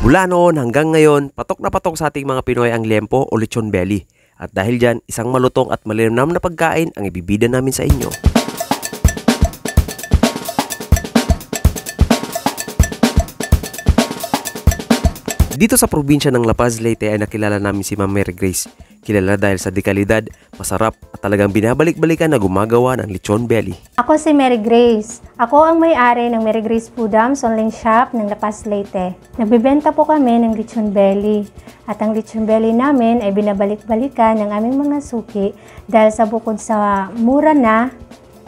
Mula noon hanggang ngayon, patok na patok sa ating mga Pinoy ang liempo o lechon belly. At dahil dyan, isang malutong at malinamnam na pagkain ang ibibida namin sa inyo. Dito sa probinsya ng La Paz, Leyte ay nakilala namin si Ma'am Mary Grace. Kilala dahil sa dekalidad, masarap at talagang binabalik-balikan na gumagawa ng lechon belly. Ako si Mary Grace. Ako ang may-ari ng Mary Grace Foodams online shop ng La Paz, Leyte. Nagbibenta po kami ng lechon belly. At ang lechon belly namin ay binabalik-balikan ng aming mga suki dahil sa bukod sa mura na,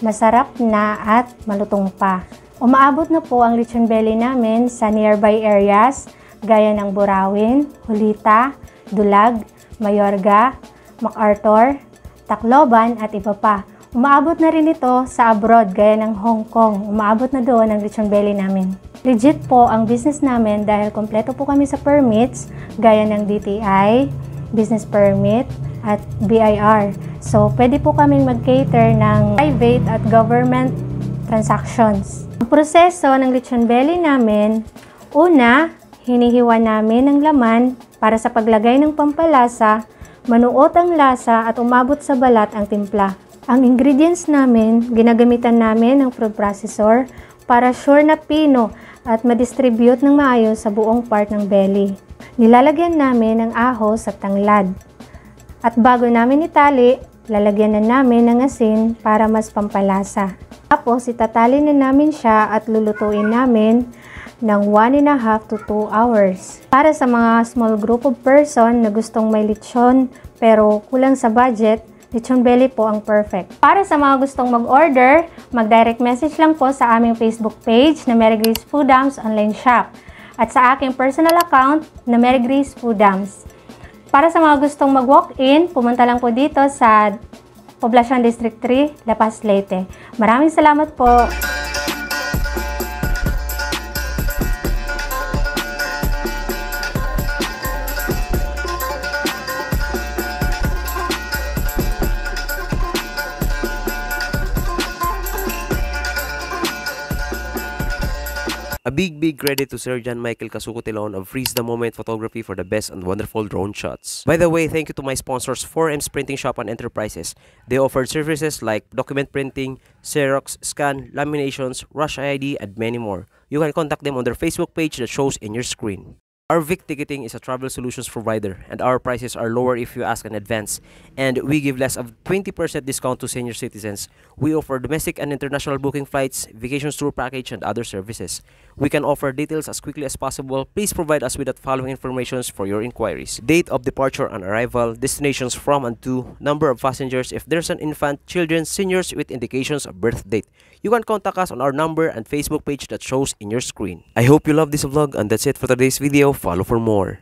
masarap na at malutong pa. Umaabot na po ang lechon belly namin sa nearby areas gaya ng Burawin, Hulita, Dulag, Mayorga, MacArthur, Tacloban at iba pa. Umaabot na rin ito sa abroad gaya ng Hong Kong. Umaabot na doon ang lechon belly namin. Legit po ang business namin dahil kompleto po kami sa permits gaya ng DTI, business permit at BIR. So pwede po kaming mag-cater ng private at government transactions. Ang proseso ng lechon belly namin, una, hinihiwa namin ang laman para sa paglagay ng pampalasa, manuot ang lasa at umabot sa balat ang timpla. Ang ingredients namin, ginagamitan namin ng food processor para sure na pino at ma-distribute ng maayos sa buong part ng belly. Nilalagyan namin ng ahos at tanglad. At bago namin itali, lalagyan na namin ng asin para mas pampalasa. Tapos itatali na namin siya at lulutuin namin ng 1.5 to 2 hours. Para sa mga small group of person na gustong may lechon pero kulang sa budget, lechon belly po ang perfect. Para sa mga gustong mag-order, mag-direct message lang po sa aming Facebook page na Mary Grace Foodams online shop at sa aking personal account na Mary Grace Foodams. Para sa mga gustong mag-walk-in, pumunta lang po dito sa Poblacion District 3, La Paz, Leyte. Maraming salamat po! A big credit to Sir John Michael Casucotilon of Freeze the Moment Photography for the best and wonderful drone shots. By the way, thank you to my sponsors 4M's Printing Shop and Enterprises. They offered services like document printing, Xerox, scan, laminations, rush ID, and many more. You can contact them on their Facebook page that shows in your screen. Our Vic Ticketing is a travel solutions provider and our prices are lower if you ask in advance, and we give less of 20% discount to senior citizens. We offer domestic and international booking flights, vacation tour package, and other services. We can offer details as quickly as possible. Please provide us with the following information for your inquiries: date of departure and arrival, destinations from and to, number of passengers, if there's an infant, children, seniors with indications of birth date. You can contact us on our number and Facebook page that shows in your screen. I hope you love this vlog, and that's it for today's video. Follow for more.